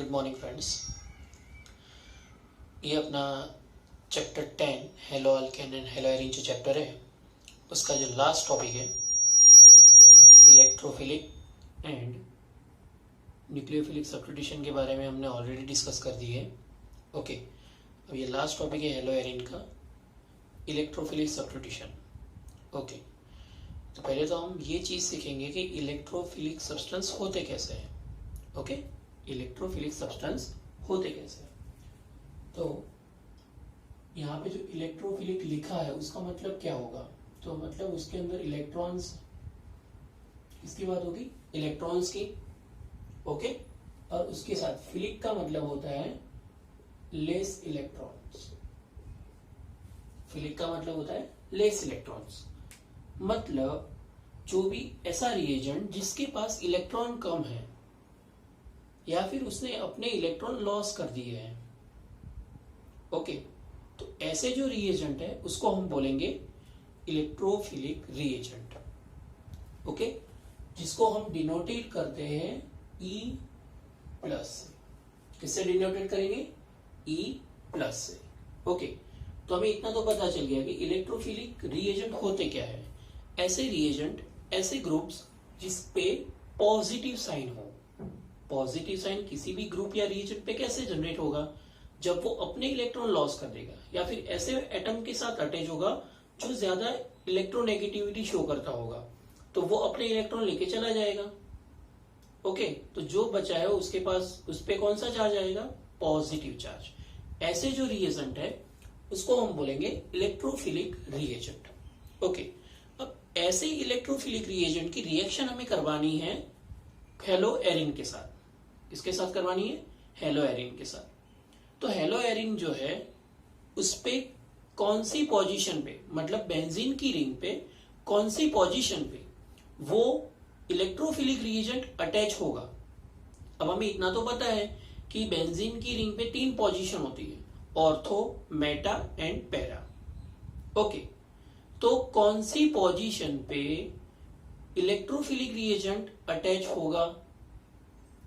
Good morning friends. ये अपना chapter 10 hello alkane and hello arene जो चैप्टर है उसका जो लास्ट टॉपिक है इलेक्ट्रोफिलिक एंड न्यूक्लियोफिलिक सब्स्टिट्यूशन के बारे में हमने ऑलरेडी डिस्कस कर दी है। ओके, अब ये लास्ट टॉपिक है हेलो एरीन का इलेक्ट्रोफिलिक सब्स्टिट्यूशन। ओके, तो पहले तो हम ये चीज़ सीखेंगे कि इलेक्ट्रोफिलिक सब्सटेंस होते कैसे हैं। ओके, इलेक्ट्रोफिलिक सब्सटेंस होते कैसे हैं। तो यहाँ पे जो इलेक्ट्रोफिलिक लिखा है उसका मतलब क्या होगा, तो मतलब उसके अंदर इलेक्ट्रॉन्स, किसकी बात होगी, इलेक्ट्रॉन्स की। ओके, और उसके साथ फिलिक का मतलब होता है लेस इलेक्ट्रॉन्स। फिलिक का मतलब होता है लेस इलेक्ट्रॉन्स, मतलब जो भी ऐसा रिएजेंट जिसके पास इलेक्ट्रॉन कम है या फिर उसने अपने इलेक्ट्रॉन लॉस कर दिए हैं। ओके, तो ऐसे जो रिएजेंट है उसको हम बोलेंगे इलेक्ट्रोफिलिक रिएजेंट। ओके, जिसको हम डिनोटेट करते हैं ई प्लस से। किससे डिनोटेट करेंगे, ई प्लस से। ओके, तो हमें इतना तो पता चल गया कि इलेक्ट्रोफिलिक रिएजेंट होते क्या है। ऐसे रिएजेंट, ऐसे ग्रुप्स जिसपे पॉजिटिव साइन हो। पॉजिटिव साइन किसी भी ग्रुप या रिएजेंट पे कैसे जनरेट होगा, जब वो अपने इलेक्ट्रॉन लॉस कर देगा या फिर ऐसे एटम के साथ अटैच होगा जो ज्यादा इलेक्ट्रोनेगेटिविटी शो करता होगा, तो वो अपने इलेक्ट्रॉन लेके चला जाएगा। ओके, तो जो बचा है उसके पास, उस पे कौन सा चार्ज आएगा, पॉजिटिव चार्ज। ऐसे जो रिएजेंट है उसको हम बोलेंगे इलेक्ट्रोफिलिक रिएजेंट। ओके, अब ऐसे इलेक्ट्रोफिलिक रिएजेंट की रिएक्शन हमें करवानी है हेलो एरीन के साथ। किसके साथ करवानी है, हेलो एरीन के साथ। तो हेलो एरीन जो है उस पे कौन सी पोजीशन पे, मतलब बेंजीन की रिंग पे कौन सी पोजीशन पे वो इलेक्ट्रोफिलिक रिएजेंट अटैच होगा। अब हमें इतना तो पता है कि बेंजीन की रिंग पे 3 पोजीशन होती है, ortho, Meta and para. Okay, तो कौन सी पोजीशन पे इलेक्ट्रोफिलिक रिएजेंट अटैच होगा,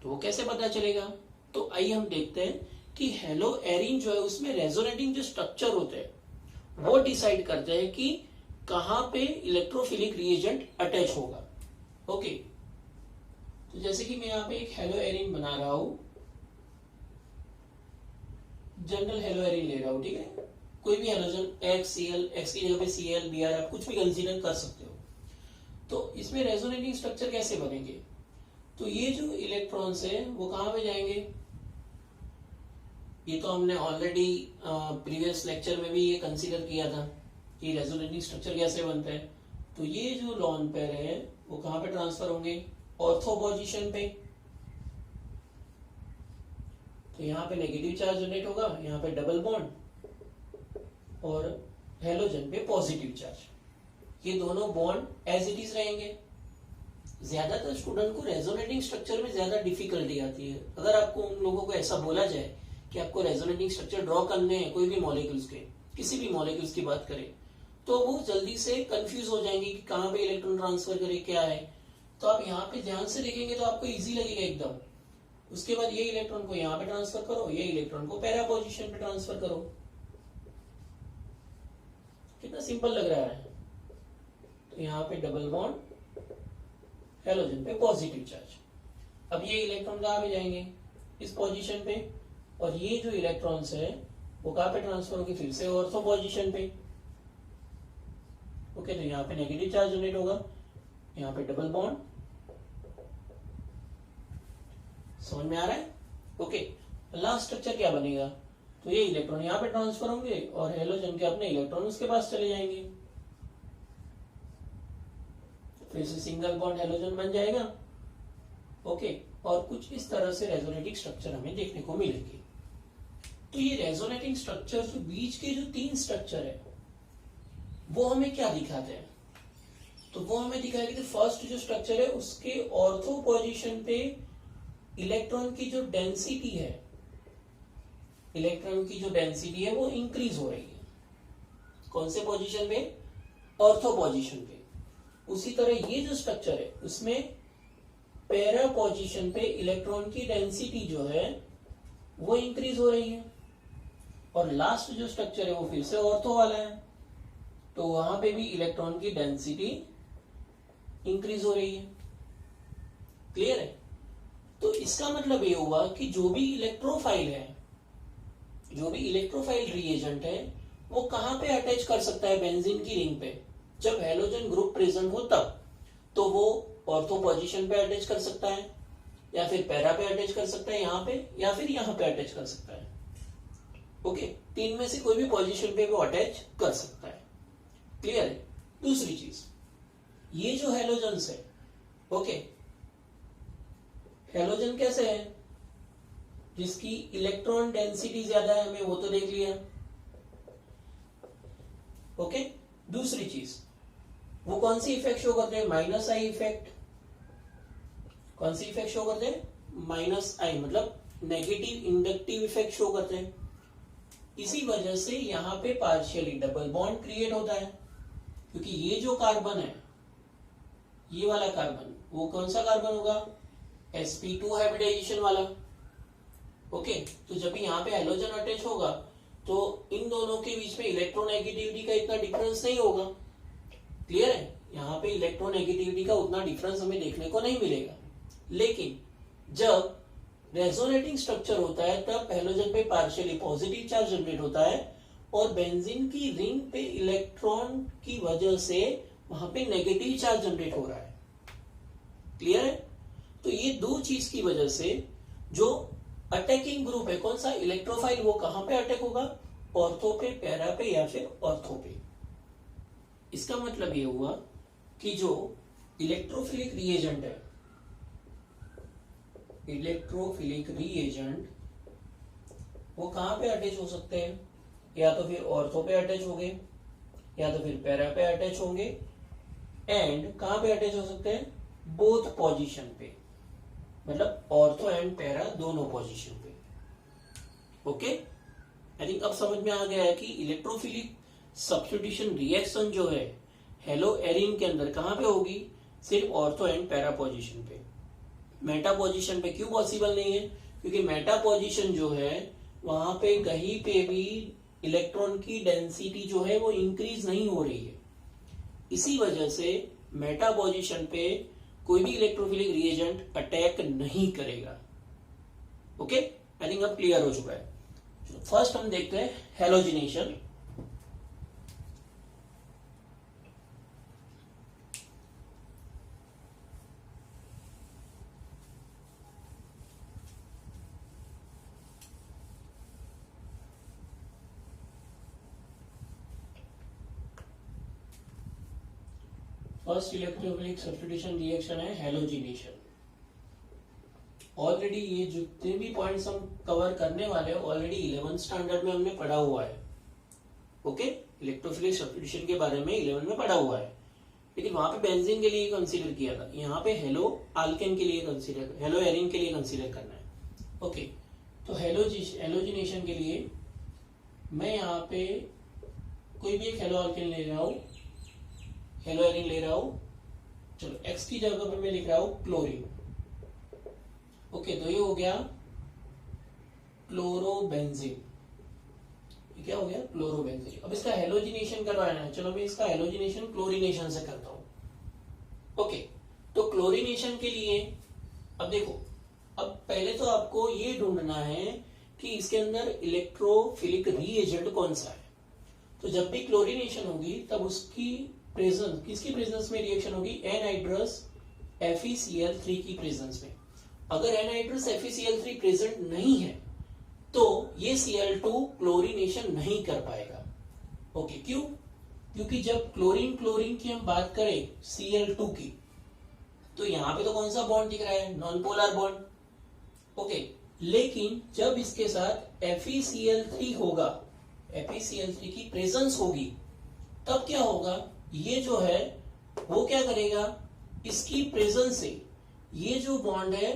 तो वो कैसे पता चलेगा। तो आइए हम देखते हैं कि हेलो एरीन जो है उसमें रेजोनेटिंग जो स्ट्रक्चर होते हैं वो डिसाइड करते हैं कि कहां पे इलेक्ट्रोफिलिक रिएजेंट अटैच होगा। ओके, तो जैसे कि मैं यहां पे एक हेलो एरीन बना रहा हूं, जनरल हेलो एरीन ले रहा हूं, ठीक है। कोई भी हेलोजन HCl, एक्स की जगह पे Cl, Br आप कुछ भी कंसीडर कर सकते हो। तो इसमें रेजोनेटिंग स्ट्रक्चर कैसे बनेंगे, तो ये जो इलेक्ट्रॉन्स है वो कहां पे जाएंगे, ये तो हमने ऑलरेडी प्रीवियस लेक्चर में भी ये कंसीडर किया था कि रेजोनेटिंग स्ट्रक्चर कैसे बनता है। तो ये जो लोन पेयर है वो कहां पे ट्रांसफर होंगे, ऑर्थो पोजीशन पे। तो यहाँ पे नेगेटिव चार्ज जनरेट होगा, यहाँ पे डबल बॉन्ड और हेलोजन पे पॉजिटिव चार्ज। ये दोनों बॉन्ड एज इट इज रहेंगे। ज्यादातर स्टूडेंट को रेजोनेटिंग स्ट्रक्चर में ज्यादा डिफिकल्टी आती है। अगर आपको उन लोगों को ऐसा बोला जाए कि आपको रेजोनेटिंग स्ट्रक्चर ड्रॉ करने हैं कोई भी मॉलिक्यूल्स के, किसी भी मॉलिक्यूल्स की बात करें, तो वो जल्दी से कंफ्यूज हो जाएंगे कि कहां पे इलेक्ट्रॉन ट्रांसफर करे, क्या है। तो आप यहाँ पे ध्यान से देखेंगे तो आपको इजी लगेगा एकदम। उसके बाद ये इलेक्ट्रॉन को यहाँ पे ट्रांसफर करो, ये इलेक्ट्रॉन को पैरा पोजीशन पे ट्रांसफर करो। कितना सिंपल लग रहा है। तो यहाँ पे डबल बॉन्ड, हेलोजन पे पॉजिटिव चार्ज। अब ये इलेक्ट्रॉन कहां पे जाएंगे, इस पोजीशन पे, और ये जो इलेक्ट्रॉन्स है वो कहां पे ट्रांसफर होगी, फिर से ऑर्थो पोजीशन पे। ओके, तो यहाँ पे नेगेटिव चार्ज जनरेट होगा, यहाँ पे डबल बॉन्ड। समझ में आ रहा है। ओके, लास्ट स्ट्रक्चर क्या बनेगा, तो ये इलेक्ट्रॉन यहाँ पे ट्रांसफर होंगे और हेलोजन के अपने इलेक्ट्रॉन उसके पास चले जाएंगे, फिर से सिंगल बॉन्ड हेलोजन बन जाएगा। ओके, और कुछ इस तरह से रेजोनेटिंग स्ट्रक्चर हमें देखने को मिलेंगे। तो ये रेजोनेटिंग स्ट्रक्चर जो बीच के जो 3 स्ट्रक्चर है वो हमें क्या दिखाते हैं, तो वो हमें दिखाएगा कि फर्स्ट जो स्ट्रक्चर है उसके ऑर्थो पोजीशन पे इलेक्ट्रॉन की जो डेंसिटी है, इलेक्ट्रॉन की जो डेंसिटी है वो इंक्रीज हो रही है। कौन से पोजीशन पे, ऑर्थो पोजीशन पे। उसी तरह ये जो स्ट्रक्चर है उसमें पैरा पोजीशन पे इलेक्ट्रॉन की डेंसिटी जो है वो इंक्रीज हो रही है, और लास्ट जो स्ट्रक्चर है वो फिर से ऑर्थो वाला है, तो वहां पे भी इलेक्ट्रॉन की डेंसिटी इंक्रीज हो रही है। क्लियर है? तो इसका मतलब ये हुआ कि जो भी इलेक्ट्रोफाइल है, जो भी इलेक्ट्रोफाइल रिएजेंट है, वो कहां पे अटैच कर सकता है बेंजीन की रिंग पे? जब हेलोजन ग्रुप प्रेजेंट हो तब। तो वो ऑर्थो पोजीशन पे अटैच कर सकता है, या फिर पैरा पे अटैच कर सकता है यहां पे, या फिर यहां पे अटैच कर सकता है। ओके, तीन में से कोई भी पोजीशन पे वो अटैच कर सकता है। क्लियर है? दूसरी चीज, ये जो हेलोजन्स है, ओके, हेलोजन कैसे है? जिसकी इलेक्ट्रॉन डेंसिटी ज्यादा है, हमें वो तो देख लिया। ओके, दूसरी चीज, वो कौन सी इफेक्ट शो करते हैं? Minus I effect. कौन सी इफेक्ट शो करते हैं? माइनस आई, मतलब नेगेटिव इंडक्टिव इफेक्ट शो करते हैं। इसी वजह से यहां पे पार्शियली डबल बॉन्ड क्रिएट होता है, क्योंकि ये जो कार्बन है, ये वाला कार्बन, वो कौन सा कार्बन होगा? sp2 हाइब्रिडाइजेशन वाला। ओके, तो जब यहाँ पे हेलोजन अटैच होगा तो इन दोनों के बीच में इलेक्ट्रोनेगेटिविटी का इतना डिफरेंस नहीं होगा। क्लियर है? यहाँ पे इलेक्ट्रोनेगेटिविटी का उतना डिफरेंस हमें देखने को नहीं मिलेगा। लेकिन जब रेजोनेटिंग स्ट्रक्चर होता है तब हेलोजन पे पार्शियली पॉजिटिव चार्ज जनरेट होता है, और बेंजीन की रिंग पे इलेक्ट्रॉन की वजह से वहां पे नेगेटिव चार्ज जनरेट हो रहा है। क्लियर है? तो ये दो चीज की वजह से जो अटैकिंग ग्रुप है, कौन सा? इलेक्ट्रोफाइल, वो कहां पे अटैक होगा? ऑर्थो पे, पैरा पे, या फिर ऑर्थो पे। इसका मतलब ये हुआ कि जो इलेक्ट्रोफिलिक रिएजेंट है, इलेक्ट्रोफिलिक रिएजेंट, वो कहां पे अटैच हो सकते हैं? या तो फिर ऑर्थो पे अटैच होंगे, या तो फिर पैरा पे अटैच होंगे, एंड कहां पे अटैच हो सकते हैं? बोथ पोजीशन पे, मतलब ऑर्थो एंड पैरा दोनों पोजीशन पे। ओके, आई थिंक अब समझ में आ गया है कि इलेक्ट्रोफिलिक सब्स्टिट्यूशन रिएक्शन जो है हेलो एरिन के अंदर कहां पे होगी? सिर्फ ऑर्थो एंड पैरा पोजीशन पे। मेटा पोजीशन पे क्यों पॉसिबल नहीं है? क्योंकि मेटा पोजीशन जो है वहां पे कहीं पे भी इलेक्ट्रॉन की डेंसिटी जो है वो इंक्रीज नहीं हो रही है। इसी वजह से मेटा पोजीशन पे कोई भी इलेक्ट्रोफिलिक रिएजेंट अटैक नहीं करेगा। ओके, आई थिंक अब क्लियर हो चुका है। फर्स्ट हम देखते हैं halogenation. First electrophilic substitution reaction है हेलोजिनेशन। ऑलरेडी ये जितने भी पॉइंट्स हम कवर करने वाले हैं ऑलरेडी 11th स्टैंडर्ड में हमने पढ़ा हुआ है। ओके, इलेक्ट्रोफिलिक सब्स्टिट्यूशन के बारे में 11 में पढ़ा हुआ है, लेकिन वहां पे बेंजीन के लिए कंसीडर किया था, यहाँ पे हेलो आल्केन के लिए कंसीडर, हेलो एरिन के लिए कंसीडर करना है। ओके, तो हेलोजिनेशन के लिए मैं यहाँ पे कोई भी एक हेलो आल्केन ले रहा हूं, हेलो एरिन ले रहा हूं। चलो एक्स की जगह पे मैं लिख रहा हूं क्लोरीन। ओके, तो ये हो गया क्लोरोबेंजीन। ये क्या हो गया? क्लोरोबेंजीन। अब इसका हेलोजिनेशन करवाना है, चलो मैं इसका हेलोजिनेशन क्लोरीनेशन से करता हूं। ओके, तो क्लोरीनेशन के लिए अब देखो, अब पहले तो आपको ये ढूंढना है कि इसके अंदर इलेक्ट्रोफिलिक रिएजेंट कौन सा है। तो जब भी क्लोरीनेशन होगी तब उसकी प्रेजेंस, किसकी प्रेजेंस में रिएक्शन होगी? एनहाइड्रस FeCl3 की प्रेजेंस में। अगर एनहाइड्रस FeCl3 प्रेजेंट नहीं है तो ये Cl2 क्लोरीनेशन नहीं कर पाएगा। ओके, क्यों? क्योंकि जब क्लोरीन क्लोरीन की हम बात करें Cl2 की, तो यहां पे तो कौन सा बॉन्ड दिख रहा है? Non polar bond. ओके, लेकिन जब इसके साथ FeCl3 होगा, FeCl3 की प्रेजेंस होगी, तब क्या होगा? ये जो है वो क्या करेगा? इसकी प्रेजेंस से ये जो बॉन्ड है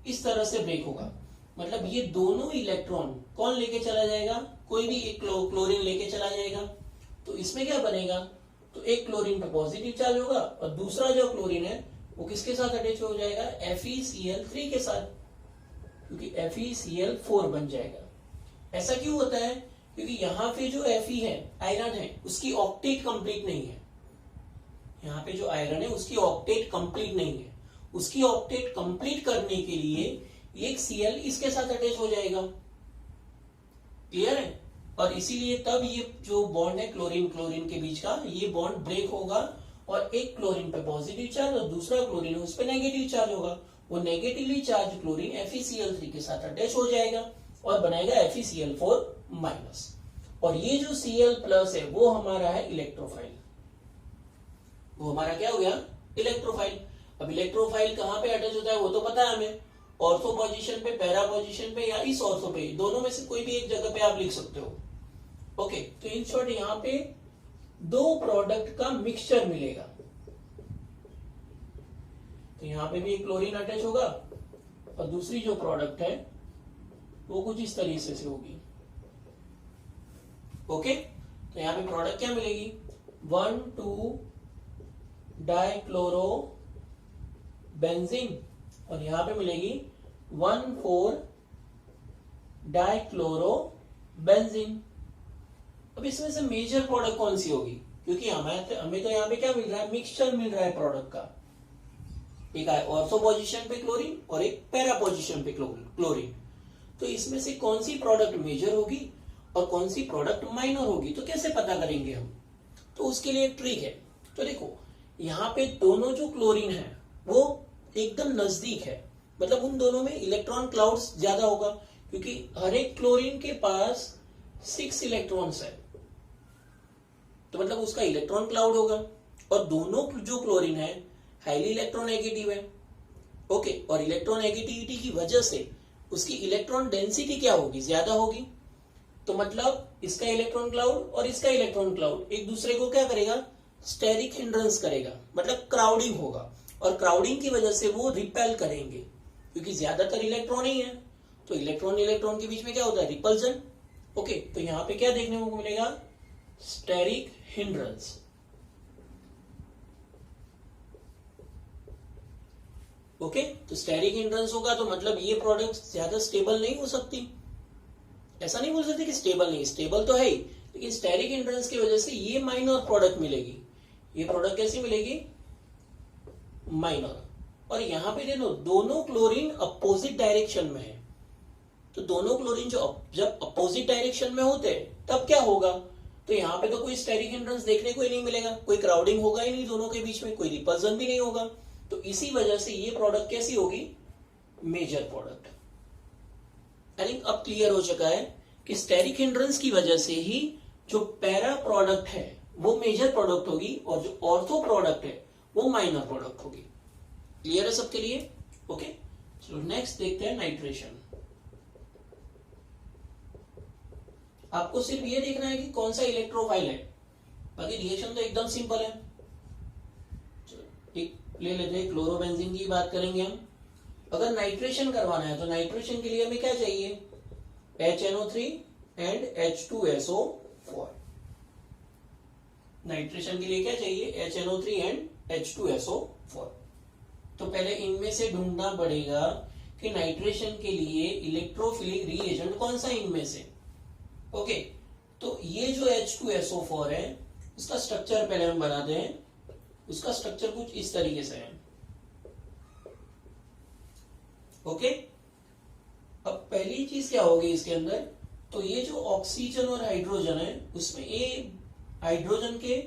इस तरह से ब्रेक होगा, मतलब ये दोनों इलेक्ट्रॉन कौन लेके चला जाएगा? कोई भी एक क्लोरीन लेके चला जाएगा। तो इसमें क्या बनेगा? तो एक क्लोरीन पे पॉजिटिव चार्ज होगा और दूसरा जो क्लोरीन है वो किसके साथ अटैच हो जाएगा? FeCl3 के साथ। क्योंकि FeCl4 बन जाएगा। ऐसा क्यों होता है? क्योंकि यहाँ पे जो Fe है, आयरन है, उसकी ऑक्टेट कंप्लीट नहीं है। यहाँ पे जो आयरन है उसकी ऑक्टेट कंप्लीट नहीं है। उसकी ऑक्टेट कंप्लीट करने के लिए एक Cl इसके साथ अटैच हो जाएगा। क्लियर है? और इसीलिए तब ये जो बॉन्ड है क्लोरीन क्लोरीन के बीच का, ये बॉन्ड ब्रेक होगा और एक क्लोरीन पे पॉजिटिव चार्ज और दूसरा क्लोरीन उस पे नेगेटिव चार्ज होगा। वो नेगेटिवली चार्ज क्लोरीन FeCl3 के साथ अटैच हो जाएगा और बनाएगा FeCl4 माइनस। और ये जो Cl प्लस है वो हमारा है इलेक्ट्रोफाइल। वो हमारा क्या हो गया? इलेक्ट्रोफाइल। अब इलेक्ट्रोफाइल कहाँ पे अटैच होता है वो तो पता है हमें, ऑर्थो पोजीशन पे, पैरा पोजीशन पे या इस ऑर्थो पे, दोनों में से कोई भी एक जगह पे आप लिख सकते हो। ओके, तो इन शॉर्ट यहाँ पे दो प्रोडक्ट का मिक्सचर मिलेगा। तो यहाँ पे भी एक क्लोरीन अटैच होगा और दूसरी जो प्रोडक्ट है वो कुछ इस तरीके से होगी। ओके, तो यहाँ पे प्रोडक्ट क्या मिलेगी? 1,2 डाइक्लोरो बेंजीन और यहां पे मिलेगी 1,4 डाइक्लोरो बेंजीन। अब इसमें से मेजर प्रोडक्ट कौन सी होगी? क्योंकि हमें तो यहाँ पे क्या मिल रहा है? मिक्सचर मिल रहा है प्रोडक्ट का। एक ऑर्थो पोजीशन पे क्लोरीन और एक पैरा पोजीशन पे क्लोरीन। तो इसमें से कौन सी प्रोडक्ट मेजर होगी और कौन सी प्रोडक्ट माइनर होगी, तो कैसे पता करेंगे हम? तो उसके लिए एक ट्रिक है। तो देखो, यहाँ पे दोनों जो क्लोरीन है वो एकदम नजदीक है, मतलब उन दोनों में इलेक्ट्रॉन क्लाउड्स ज्यादा होगा, क्योंकि हर एक क्लोरीन के पास 6 इलेक्ट्रॉन्स है, तो मतलब उसका इलेक्ट्रॉन क्लाउड होगा। और दोनों जो क्लोरीन है हाईली इलेक्ट्रोनेगेटिव है। ओके, और इलेक्ट्रोनेगेटिविटी की वजह से उसकी इलेक्ट्रॉन डेंसिटी क्या होगी? ज्यादा होगी। तो मतलब इसका इलेक्ट्रॉन क्लाउड और इसका इलेक्ट्रॉन क्लाउड एक दूसरे को क्या करेगा? स्टेरिक हिंड्रेंस करेगा, मतलब क्राउडिंग होगा। और क्राउडिंग की वजह से वो रिपेल करेंगे, क्योंकि ज्यादातर इलेक्ट्रॉन ही है। तो इलेक्ट्रॉन इलेक्ट्रॉन के बीच में क्या होता है? रिपल्जन। ओके, तो यहां पे क्या देखने को मिलेगा? Steric hindrance. ओके, तो स्टेरिक हिंड्रेंस होगा तो मतलब ये प्रोडक्ट ज्यादा स्टेबल नहीं हो सकती। ऐसा नहीं बोल सकते कि स्टेबल नहीं, स्टेबल तो है ही, लेकिन स्टेरिक हिंड्रेंस की वजह से ये माइनर प्रोडक्ट मिलेगी। ये प्रोडक्ट कैसी मिलेगी? माइनर। और यहां पे देखो, दोनों क्लोरीन अपोजिट डायरेक्शन में है। तो दोनों क्लोरीन जब अपोजिट डायरेक्शन में होते हैं तब क्या होगा? तो यहाँ पे तो कोई स्टेरिक हिंड्रेंस देखने को ही नहीं मिलेगा, कोई क्राउडिंग होगा ही नहीं दोनों के बीच में, कोई रिपल्जन भी नहीं होगा। तो इसी वजह से ये प्रोडक्ट कैसी होगी? Major product. आई थिंक अब क्लियर हो चुका है कि स्टेरिक हिंड्रेंस की वजह से ही जो पैरा प्रोडक्ट है वो मेजर प्रोडक्ट होगी और जो ऑर्थो प्रोडक्ट है वो माइनर प्रोडक्ट होगी। क्लियर है सबके लिए? ओके, चलो नेक्स्ट देखते हैं नाइट्रेशन। आपको सिर्फ ये देखना है कि कौन सा इलेक्ट्रोफाइल है, बाकी रिएक्शन तो एकदम सिंपल है। चलो एक ले लेते हैं, क्लोरोबेंजीन की बात करेंगे हम। अगर नाइट्रेशन करवाना है तो नाइट्रेशन के लिए हमें क्या चाहिए? HNO3 and H2SO4। नाइट्रेशन के लिए क्या चाहिए? HNO3 and H2SO4। तो पहले इनमें से ढूंढना पड़ेगा कि नाइट्रेशन के लिए इलेक्ट्रोफिलिक रिएजेंट कौन सा इनमें से। ओके, तो ये जो H2SO4 है उसका स्ट्रक्चर पहले हम बनाते हैं। उसका स्ट्रक्चर कुछ इस तरीके से है। ओके, अब पहली चीज क्या होगी इसके अंदर? तो ये जो ऑक्सीजन और हाइड्रोजन है उसमें ये हाइड्रोजन के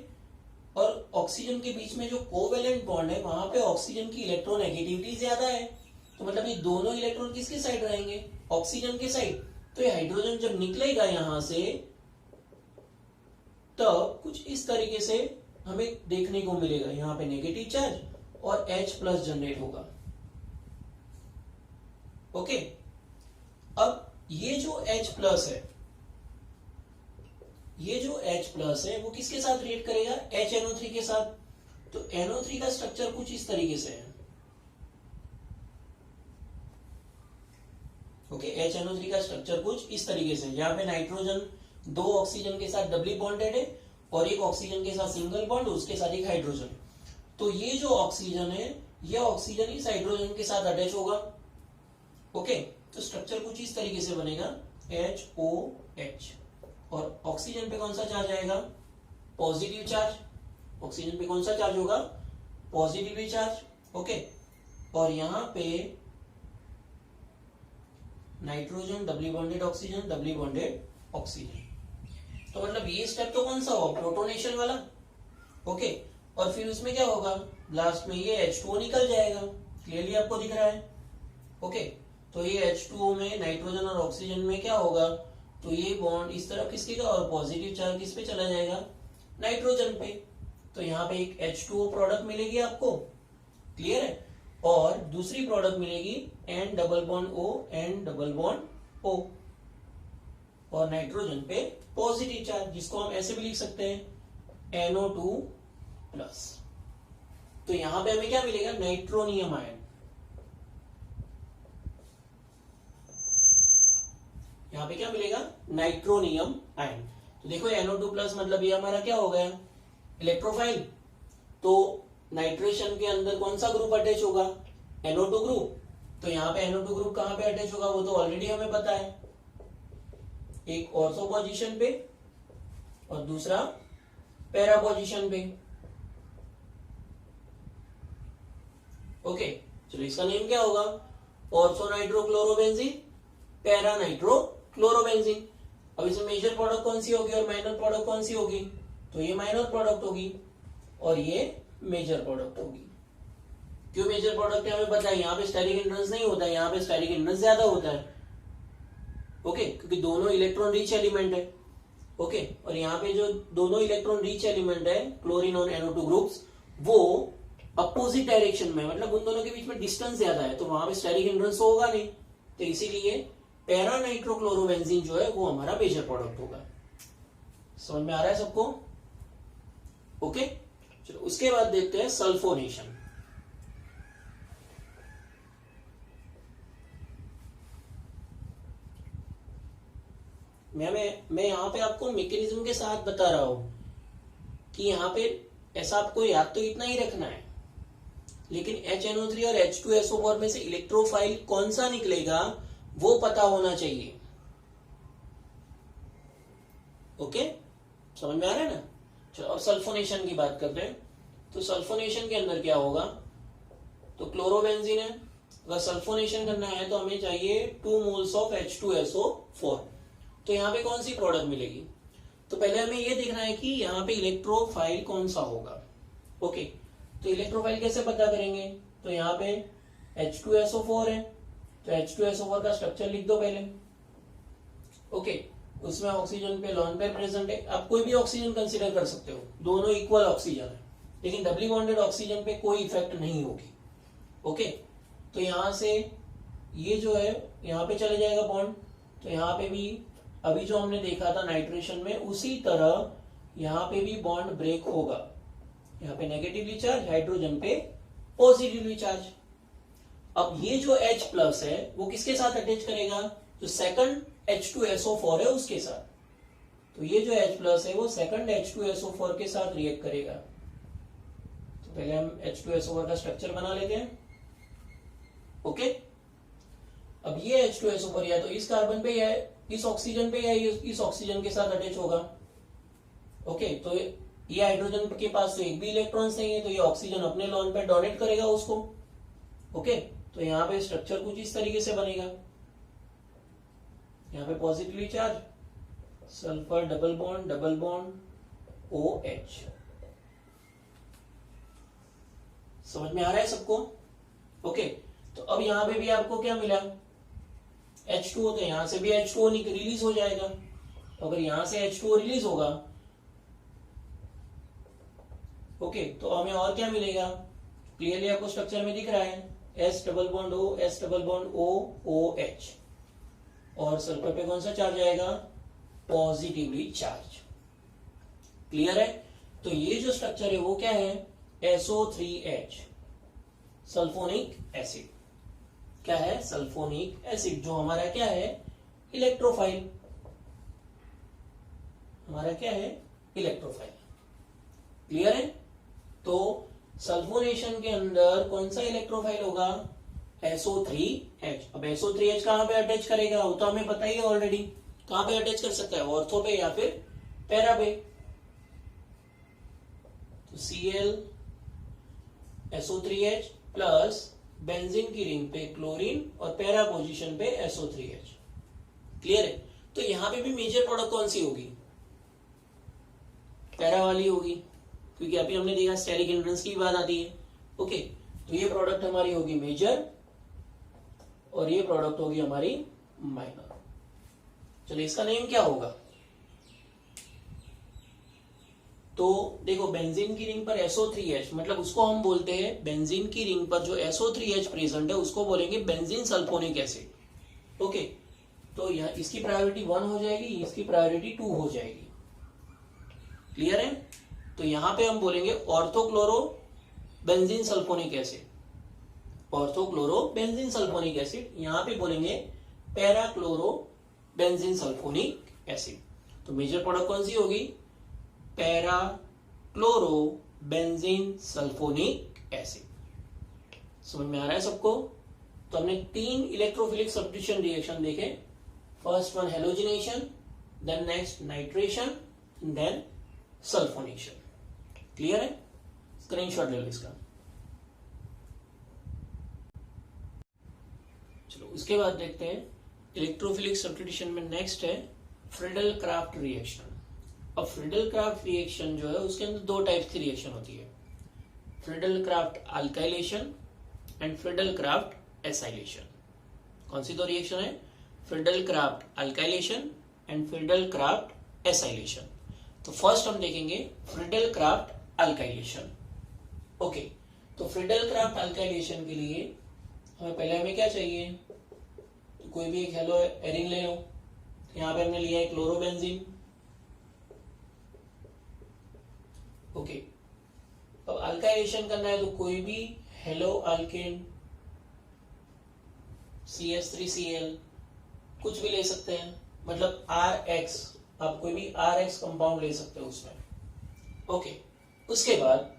और ऑक्सीजन के बीच में जो कोवेलेंट बॉन्ड है वहां पे ऑक्सीजन की इलेक्ट्रोनेगेटिविटी ज्यादा है। तो मतलब ये दोनों इलेक्ट्रॉन किसके साइड रहेंगे? ऑक्सीजन के साइड। तो ये हाइड्रोजन जब निकलेगा यहां से तब कुछ इस तरीके से हमें देखने को मिलेगा। यहाँ पे नेगेटिव चार्ज और H+ जनरेट होगा। ओके, अब ये जो H+ है, ये जो H+ है वो किसके साथ रिएक्ट करेगा? HNO3 के साथ। तो NO3 का स्ट्रक्चर कुछ इस तरीके से है। ओके, HNO3 का स्ट्रक्चर कुछ इस तरीके से। यहाँ पे नाइट्रोजन 2 ऑक्सीजन के साथ डबली बॉन्डेड है और एक ऑक्सीजन के साथ सिंगल बॉन्ड, उसके साथ एक हाइड्रोजन। तो ये जो ऑक्सीजन है, ये ऑक्सीजन इस हाइड्रोजन के साथ अटैच होगा। ओके, तो स्ट्रक्चर कुछ इस तरीके से बनेगा HOH, और ऑक्सीजन पे कौन सा चार्ज आएगा? Positive charge. ऑक्सीजन पे कौन सा चार्ज होगा? Positive charge. ओके, और यहां पे nitrogen, doubly bonded oxygen, doubly bonded oxygen. तो मतलब ये स्टेप तो कौन सा होगा? प्रोटोनेशन वाला। ओके, और फिर उसमें क्या होगा? लास्ट में ये H2O निकल जाएगा। क्लियरली आपको दिख रहा है? ओके, तो ये H2O में नाइट्रोजन और ऑक्सीजन में क्या होगा? तो ये बॉन्ड इस तरफ खिसकेगा और पॉजिटिव चार्ज किस पे चला जाएगा? नाइट्रोजन पे। तो यहाँ पे एक H2O प्रोडक्ट मिलेगी आपको। क्लियर है? और दूसरी प्रोडक्ट मिलेगी N double bond O, N double bond O, और नाइट्रोजन पे पॉजिटिव चार्ज, जिसको हम ऐसे भी लिख सकते हैं NO2 प्लस। तो यहां पे हमें क्या मिलेगा? Nitronium ion. यहां पे क्या मिलेगा? Nitronium ion. तो देखो NO2 प्लस मतलब ये हमारा क्या हो गया? इलेक्ट्रोफाइल। तो नाइट्रेशन के अंदर कौन सा ग्रुप अटैच होगा? NO2 group. तो यहाँ पे NO2 ग्रुप कहां पे अटैच होगा? वो तो ऑलरेडी हमें पता है, एक ऑर्थो पोजीशन पे और दूसरा पैरा पोजीशन पे। ओके, चलो इसका नेम क्या होगा? Ortho nitrochlorobenzene, para nitrochlorobenzene. अब इसमें मेजर प्रोडक्ट कौन सी होगी और माइनर प्रोडक्ट कौन सी होगी? तो ये माइनर प्रोडक्ट होगी और ये मेजर प्रोडक्ट होगी। क्यों मेजर प्रोडक्ट है? हमें पता है यहाँ पे स्टेरिक हिंड्रेंस नहीं होता है, यहाँ पे स्टेरिक हिंड्रेंस ज्यादा होता है। ओके, क्योंकि दोनों इलेक्ट्रॉन रिच एलिमेंट है। ओके, और यहाँ पे जो दोनों इलेक्ट्रॉन रिच एलिमेंट है, क्लोरीन और NO2 ग्रुप्स, वो अपोजिट डायरेक्शन में, मतलब उन दोनों के बीच में डिस्टेंस ज्यादा है, तो वहां पे स्टेरिक हिंड्रेंस होगा नहीं। तो इसीलिए पैरा नाइट्रोक्लोरोबेंजीन जो है वो हमारा मेजर प्रोडक्ट होगा। समझ में आ रहा है सबको? ओके, चलो उसके बाद देखते हैं सल्फोनेशन। मैं यहाँ पे आपको मैकेनिज्म के साथ बता रहा हूं कि यहाँ पे ऐसा आपको याद तो इतना ही रखना है, लेकिन HNO3 और H2SO4 में से इलेक्ट्रोफाइल कौन सा निकलेगा वो पता होना चाहिए। ओके, समझ में आ रहा है ना? चलो अब सल्फोनेशन की बात करते हैं। तो सल्फोनेशन के अंदर क्या होगा? तो क्लोरोबेंजीन है, अगर सल्फोनेशन करना है तो हमें चाहिए 2 मोल्स ऑफ H2SO4। तो यहाँ पे कौन सी प्रोडक्ट मिलेगी? तो पहले हमें ये देखना है कि यहाँ पे इलेक्ट्रोफाइल कौन सा होगा। ओके, तो इलेक्ट्रोफाइल कैसे पता करेंगे? तो यहाँ पे H2SO4 है, तो H2SO4 का स्ट्रक्चर लिख दो पहले। ओके, उसमें ऑक्सीजन पे लॉन पेयर प्रेजेंट है। आप कोई भी ऑक्सीजन कंसीडर कर सकते हो, दोनों इक्वल ऑक्सीजन है, लेकिन डबली बॉन्डेड ऑक्सीजन पे कोई इफेक्ट नहीं होगी। ओके, तो यहां से ये जो है यहाँ पे चले जाएगा बॉन्ड, तो यहाँ पे भी अभी जो हमने देखा था नाइट्रेशन में, उसी तरह यहाँ पे भी बॉन्ड ब्रेक होगा। यहाँ पे नेगेटिवली चार्ज, हाइड्रोजन पे पॉजिटिवली चार्ज। अब ये जो H प्लस है वो किसके साथ अटैच करेगा? जो सेकंड H2SO4 है उसके साथ। तो ये जो H प्लस है वो सेकंड H2SO4 के साथ रिएक्ट करेगा। तो पहले हम H2SO4 का स्ट्रक्चर बना लेते हैं। ओके, अब ये H2SO4 या तो इस कार्बन पे या इस ऑक्सीजन पे या इस ऑक्सीजन के साथ अटैच होगा। ओके, तो ये हाइड्रोजन के पास तो एक भी इलेक्ट्रॉन्स नहीं है, तो ये ऑक्सीजन अपने लॉन पे डोनेट करेगा उसको। ओके, तो यहाँ पे स्ट्रक्चर कुछ इस तरीके से बनेगा। यहाँ पे positively charge, sulphur double bond OH। समझ में आ रहा है सबको? ओके, तो अब यहाँ पे भी आपको क्या मिला? H2O, तो यहां से भी H2O रिलीज हो जाएगा। तो अगर यहां से H2O रिलीज होगा, ओके, तो हमें और क्या मिलेगा? क्लियरली आपको स्ट्रक्चर में दिख रहा है, S double bond O, S double bond O, OH, और सल्फर पे कौन सा चार्ज आएगा? Positively charge. क्लियर है? तो ये जो स्ट्रक्चर है वो क्या है? SO3H, sulphonic acid. क्या है? सल्फोनिक एसिड, जो हमारा क्या है? इलेक्ट्रोफाइल। हमारा क्या है? इलेक्ट्रोफाइल। क्लियर है? तो सल्फोनेशन के अंदर कौन सा इलेक्ट्रोफाइल होगा? SO3H। अब SO3H कहाँ पे अटैच करेगा वो तो हमें पता ही है ऑलरेडी। कहाँ पे अटैच कर सकता है, ऑर्थो पे या फिर पैरा पे। तो Cl SO3H प्लस बेंजीन की रिंग पे क्लोरीन और पैरा पोजीशन पे SO3H। क्लियर है। तो यहां पे भी मेजर प्रोडक्ट कौन सी होगी, पैरा वाली होगी, क्योंकि अभी हमने देखा स्टेरिक हिंड्रेंस की बात आती है। ओके, तो ये प्रोडक्ट हमारी होगी मेजर और ये प्रोडक्ट होगी हमारी माइनर। चलिए इसका नेम क्या होगा, तो देखो बेंजीन की रिंग पर SO3H मतलब उसको हम बोलते हैं, बेंजीन की रिंग पर जो SO3H प्रेजेंट है उसको बोलेंगे बेंजीन सल्फोनिक एसिड। ओके, तो यह इसकी प्रायोरिटी 1 हो जाएगी, इसकी प्रायोरिटी 2 हो जाएगी। क्लियर है। तो यहां पे हम बोलेंगे orthochloro benzene sulphonic acid, orthochloro benzene sulphonic acid. यहां पे बोलेंगे पैराक्लोरो बेंजीन सल्फोनिक एसिड। तो मेजर प्रोडक्ट कौन सी होगी, पैराक्लोरो बेंजीन सल्फोनिक एसिड। समझ में आ रहा है सबको। तो हमने 3 इलेक्ट्रोफिलिक सब्स्टिट्यूशन रिएक्शन देखे। First one halogenation, then next nitration, then sulphonation. Clear है, स्क्रीनशॉट ले लो इसका। चलो उसके बाद देखते हैं इलेक्ट्रोफिलिक सब्स्टिट्यूशन में नेक्स्ट है फ्रीडल क्राफ्ट रिएक्शन। अब फ्रीडल क्राफ्ट रिएक्शन जो है उसके अंदर 2 टाइप की रिएक्शन होती है, Friedel craft alkylation and Friedel Crafts acylation. कौन सी 2 रिएक्शन है, Friedel craft alkylation and Friedel Crafts acylation. तो फर्स्ट हम देखेंगे फ्रीडल क्राफ्ट अल्काइलेशन। ओके, तो फ्रीडल क्राफ्ट अल्काइलेशन के लिए हमें क्या चाहिए, तो कोई भी एक हेलो एरिन ले लो। यहां पे हमने लिया है क्लोरोबेंजीन। ओके, अब अल्काइलेशन करना है तो कोई भी हेलो अल्केन CH3Cl कुछ भी ले सकते हैं, मतलब RX, आप कोई भी RX कंपाउंड ले सकते हो उसमें। ओके, उसके बाद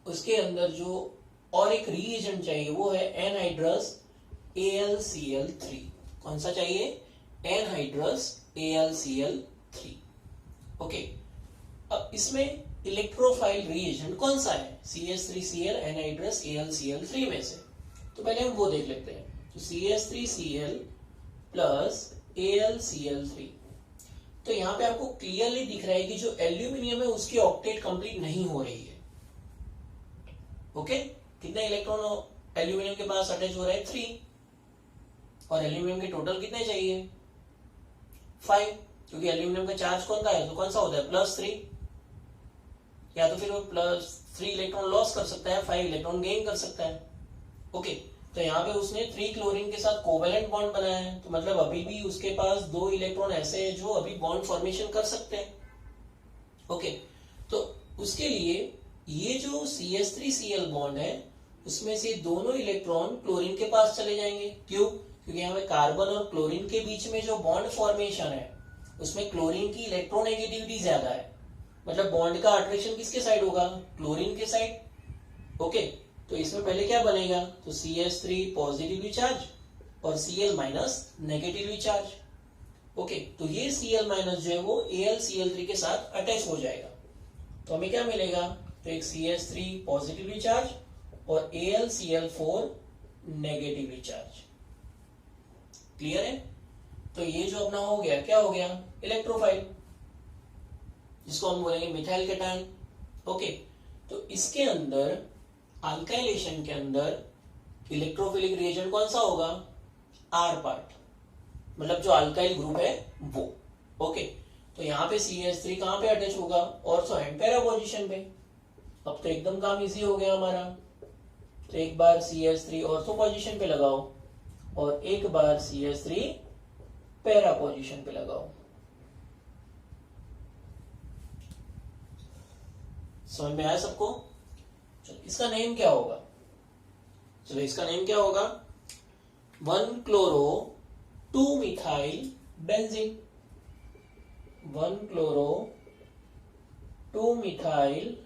उसके अंदर जो और एक रीएजेंट चाहिए वो है एनहाइड्रस AlCl3। कौन सा चाहिए, एनहाइड्रस AlCl3। ओके, अब इसमें इलेक्ट्रोफाइल रीएजेंट कौन सा है, CH3Cl एनहाइड्रस AlCl3 में से। तो पहले हम वो देख लेते हैं। तो CH3Cl प्लस AlCl3। तो यहां पे आपको क्लियरली दिख रहा है कि जो एल्यूमिनियम है उसकी ऑक्टेट कंप्लीट नहीं हो रही है। ओके, कितने इलेक्ट्रॉन एल्यूमिनियम के पास अटैच हो रहा है, 3, और एल्यूमिनियम के टोटल कितने चाहिए, 5, क्योंकि एल्यूमिनियम का चार्ज कौन सा है, तो कौन सा होता है, +3, या तो फिर वो +3 इलेक्ट्रॉन लॉस कर सकता है, 5 इलेक्ट्रॉन गेन कर सकता है। ओके, तो यहाँ पे उसने 3 क्लोरीन के साथ कोवेलेंट बॉन्ड बनाया है, तो मतलब अभी भी उसके पास 2 इलेक्ट्रॉन ऐसे हैं जो अभी बॉन्ड फॉर्मेशन कर सकते हैं। ओके, तो उसके लिए ये जो CH3Cl बॉन्ड है उसमें से दोनों इलेक्ट्रॉन क्लोरीन के पास चले जाएंगे। क्यों, क्योंकि यहाँ पे कार्बन और क्लोरीन के बीच में जो बॉन्ड फॉर्मेशन है उसमें क्लोरीन की इलेक्ट्रोनेगेटिविटी ज्यादा है, मतलब बॉन्ड का अट्रैक्शन किसके साइड होगा, क्लोरीन के साइड। ओके, तो इसमें पहले क्या बनेगा, तो CH3 पॉजिटिवली चार्ज और Cl minus negatively charge. Okay, तो ये Cl माइनस जो है वो AlCl3 के साथ अटैच हो जाएगा। तो हमें क्या मिलेगा, तो एक CH3 पॉजिटिवली चार्ज और AlCl4 नेगेटिवली चार्ज। क्लियर है। तो ये जो अपना हो गया, क्या हो गया, इलेक्ट्रोफाइल, जिसको हम बोलेंगे मिथाइल कैटायन। ओके, तो इसके अंदर अल्काइलेशन के अंदर इलेक्ट्रोफिलिक रिएजेंट कौन सा होगा, R पार्ट, मतलब जो अल्काइल ग्रुप है वो। ओके, तो यहाँ पे CH3 कहां पे अटैच होगा, ऑर्थो एंड पैरा पोजीशन पे। अब तो एकदम काम इजी हो गया हमारा। तो एक बार CH3 ऑर्थो पोजीशन पे लगाओ और एक बार CH3 पैरा पोजीशन पे लगाओ। समझ में आया सबको। चलो इसका नेम क्या होगा, चलो इसका नेम क्या होगा, 1 chloro 2 methyl benzene, 1 chloro 2 methyl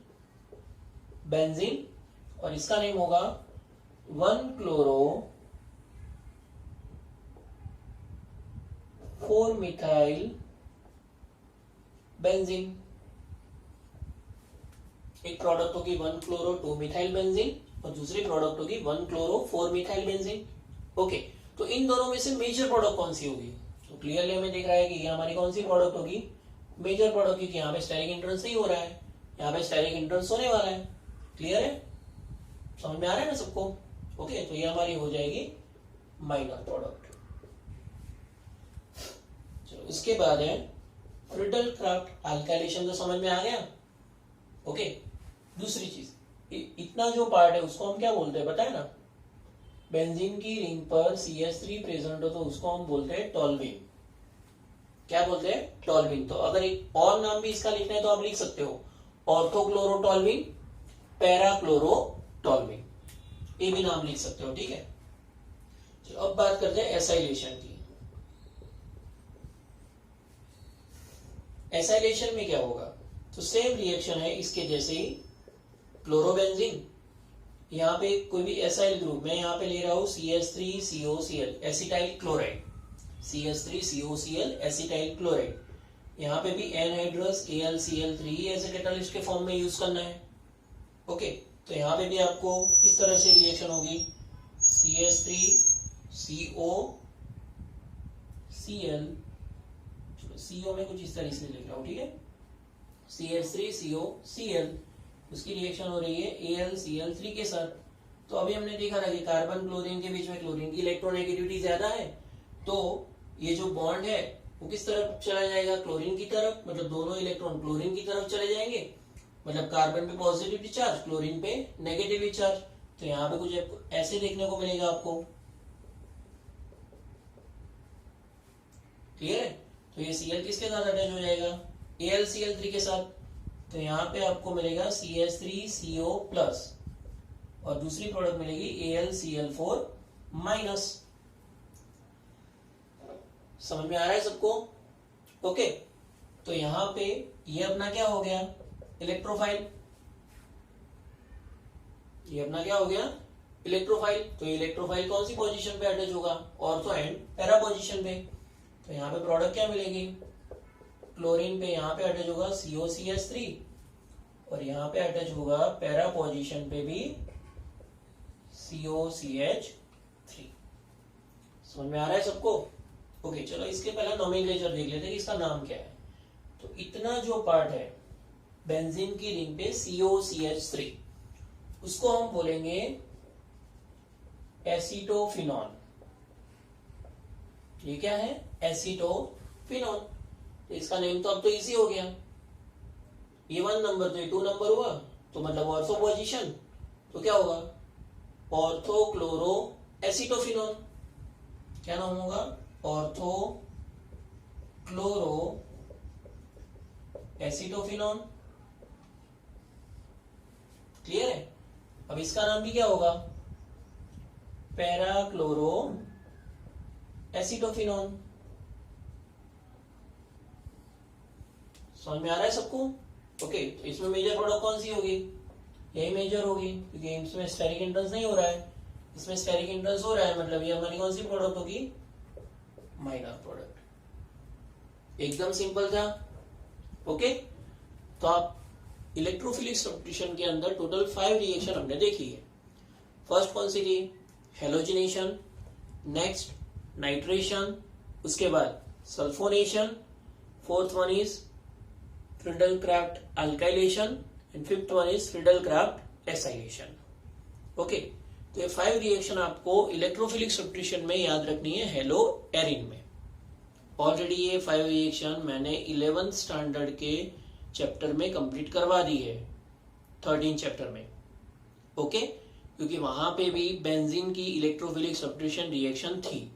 benzene, और इसका नेम होगा 1 क्लोरो 4 मिथाइल बेंजीन। एक प्रोडक्ट होगी 1 क्लोरो 2 मिथाइल बेंजीन और दूसरी प्रोडक्ट होगी 1 क्लोरो 4 मिथाइल बेंजीन। ओके, तो इन दोनों में से मेजर प्रोडक्ट कौन सी होगी? तो क्लियरली हमें दिख रहा है कि ये हमारी कौन सी प्रोडक्ट होगी? मेजर प्रोडक्ट, क्योंकि यहाँ पे स्टेरिक हिंड्रेंस नहीं हो रहा है, यहाँ पे स्टेरिक हिंड्रेंस होने वाला है। क्लियर है? समझ में आ रहा है ना सबको? ओके, तो ये हमारी हो जाएगी माइनर प्रोडक्ट। चलो, उसके बाद है फ्रिडल क्राफ्ट अल्काइलेशन। तो समझ में आ गया? ओके, दूसरी चीज, इतना जो पार्ट है उसको हम क्या बोलते हैं पता है ना? बेंजीन की रिंग पर CH3 प्रेजेंट हो तो उसको हम बोलते हैं टॉल्यूइन। क्या बोलते हैं? टॉल्यूइन। तो अगर एक और नाम भी इसका लिखना है तो आप लिख सकते हो ऑर्थोक्लोरोटॉल्यूइन, पैराक्लोरोटॉल्यूइन, ये भी नाम लिख सकते हो। ठीक है, चलो अब बात करते हैं एसाइलेशन की। एसाइलेशन में क्या होगा? तो सेम रिएक्शन है इसके जैसे ही, क्लोरोबेंजीन, यहाँ पे कोई भी एसाइल ग्रुप, मैं यहाँ पे ले रहा हूं CH3COCl acetyl chloride, CH3COCl acetyl chloride. यहाँ पे भी anhydrous AlCl3 as a catalyst के फॉर्म में यूज करना है। ओके, तो यहाँ पे भी आपको इस तरह से रिएक्शन होगी, CH3COCl, CO में कुछ इस तरह से लिख रहा हूँ। ठीक है, CH3COCl, उसकी रिएक्शन हो रही है AlCl3 के साथ। तो अभी हमने देखा था कि कार्बन क्लोरीन के बीच में क्लोरीन की इलेक्ट्रोनेगेटिविटी ज्यादा है, तो ये जो बॉन्ड है वो किस तरफ चला जाएगा? क्लोरीन की तरफ, मतलब दोनों इलेक्ट्रॉन क्लोरीन की तरफ चले जाएंगे, मतलब कार्बन पे पॉजिटिव चार्ज, क्लोरीन पे नेगेटिव चार्ज। तो यहाँ पे कुछ ऐसे देखने को मिलेगा आपको। क्लियर है? तो ये Cl किसके साथ अटैच हो जाएगा? AlCl3 के साथ। तो यहाँ पे आपको मिलेगा CH3CO प्लस और दूसरी प्रोडक्ट मिलेगी AlCl4 माइनस। समझ में आ रहा है सबको? ओके, तो यहाँ पे ये अपना क्या हो गया? इलेक्ट्रोफाइल। ये अपना क्या हो गया? इलेक्ट्रोफाइल। तो इलेक्ट्रोफाइल कौन सी पोजीशन पे अटैच होगा? ऑर्थो एंड पैरा पोजीशन पे। तो यहाँ पे प्रोडक्ट क्या मिलेगी? क्लोरीन पे यहाँ पे अटैच होगा COCH3 और यहाँ पे अटैच होगा पैरा पोजीशन पे भी COCH3। समझ में आ रहा है सबको? ओके, चलो इसके पहले नोमेनक्लेचर देख लेते हैं कि इसका नाम क्या है। तो इतना जो पार्ट है बेंजीन की रिंग पे COCH3, उसको हम बोलेंगे एसीटोफिनॉन। ये क्या है? एसीटोफिनॉन। तो इसका नेम तो अब तो इजी हो गया, ये 1 नंबर तो ये 2 नंबर हुआ, तो मतलब ऑर्थो पोजीशन, तो क्या होगा? Ortho chloro acetophenone. क्या नाम होगा? Ortho chloro एसीटोफिनॉन। क्लियर है? अब इसका नाम भी क्या होगा? Para chloro acetophenone. समझ में आ रहा है सबको? ओके, तो इसमें मेजर प्रोडक्ट कौन सी होगी? यही मेजर होगी, क्योंकि इसमें स्टेरिक हिंड्रेंस नहीं हो रहा है, इसमें स्टेरिक हिंड्रेंस हो रहा है, मतलब ये हमारी कौन सी प्रोडक्ट होगी? Minor product. एकदम सिंपल था। ओके, तो आप इलेक्ट्रोफिलिक सब्स्टिट्यूशन के अंदर टोटल 5 रिएक्शन हमने देखी है। फर्स्ट कौन सी थी? हेलोजिनेशन, नेक्स्ट नाइट्रेशन, उसके बाद sulphonation, fourth one is Friedel Crafts alkylation and fifth one is Friedel Crafts acylation. Okay, तो ये 5 रिएक्शन आपको इलेक्ट्रोफिलिक सब्स्टिट्यूशन में याद रखनी है हेलो एरिन में। ऑलरेडी ये 5 रिएक्शन मैंने 11th स्टैंडर्ड के चैप्टर में कंप्लीट करवा दी है, 13 चैप्टर में। ओके, क्योंकि वहां पे भी बेंजीन की इलेक्ट्रोफिलिक सब्स्टिट्यूशन रिएक्शन थी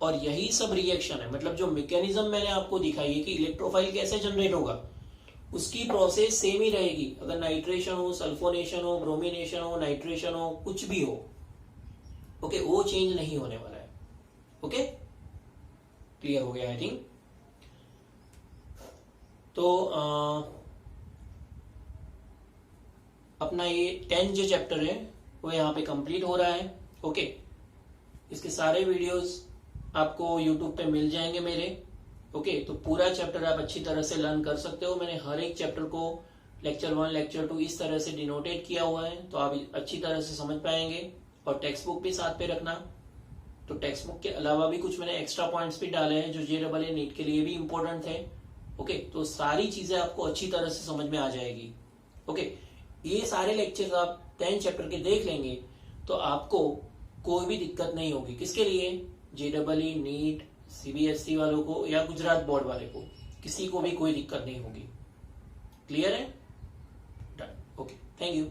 और यही सब रिएक्शन है, मतलब जो मैकेनिज्म मैंने आपको दिखाई है कि इलेक्ट्रोफाइल कैसे जनरेट होगा, उसकी प्रोसेस सेम ही रहेगी। अगर नाइट्रेशन हो, सल्फोनेशन हो, ब्रोमिनेशन हो, नाइट्रेशन हो, कुछ भी हो, ओके, वो चेंज नहीं होने वाला है। ओके, क्लियर हो गया आई थिंक। तो अपना ये 10 जो चैप्टर है वो यहाँ पे कंप्लीट हो रहा है। ओके, इसके सारे वीडियोस आपको यूट्यूब पे मिल जाएंगे मेरे। ओके, तो पूरा चैप्टर आप अच्छी तरह से लर्न कर सकते हो। मैंने हर एक चैप्टर को लेक्चर 1 लेक्चर 2 इस तरह से डिनोटेट किया हुआ है, तो आप अच्छी तरह से समझ पाएंगे। और टेक्स्ट बुक भी साथ पे रखना। तो टेक्स्ट बुक के अलावा भी कुछ मैंने एक्स्ट्रा पॉइंट्स भी डाले हैं जो JEE नीट के लिए भी इंपॉर्टेंट थे। ओके, तो सारी चीजें आपको अच्छी तरह से समझ में आ जाएगी। ओके, ये सारे लेक्चर्स आप 10 चैप्टर के देख लेंगे तो आपको कोई भी दिक्कत नहीं होगी। किसके लिए? JEE नीट CBSE वालों को या गुजरात बोर्ड वाले को, किसी को भी कोई दिक्कत नहीं होगी। क्लियर है? डन। Okay, thank you.